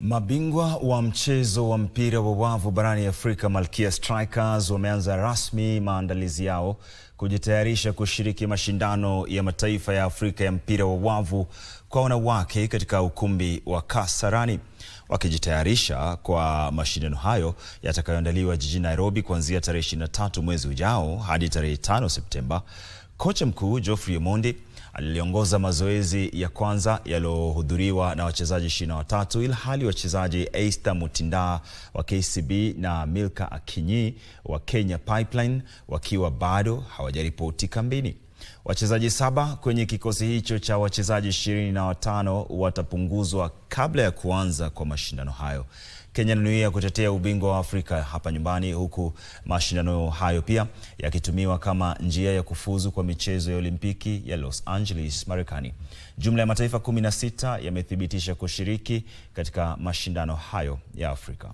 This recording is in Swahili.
Mabingwa wa mchezo wa mpira wa wavu barani Afrika Malkia Strikers wameanza rasmi maandalizi yao kujitayarisha kushiriki mashindano ya mataifa ya Afrika ya mpira wa wavu kwa wanawake katika ukumbi wa Kasarani. Wakijitayarisha kwa mashindano hayo yatakayoandaliwa jijini Nairobi kuanzia tarehe 23 mwezi ujao hadi tarehe 5 Septemba. Kocha mkuu Geoffrey Omondi aliongoza mazoezi ya kwanza yaliyohudhuriwa na wachezaji 23, ilhali wachezaji Esther Mutinda wa KCB na Milka Akinyi wa Kenya Pipeline wakiwa bado hawajaripoti kambini. Wachezaji 7 kwenye kikosi hicho cha wachezaji 25 watapunguzwa kabla ya kuanza kwa mashindano hayo. Kenya inanuia kutetea ubingwa wa Afrika hapa nyumbani, huku mashindano hayo pia yakitumiwa kama njia ya kufuzu kwa michezo ya Olimpiki ya Los Angeles, Marekani. Jumla ya mataifa 16 yamethibitisha kushiriki katika mashindano hayo ya Afrika.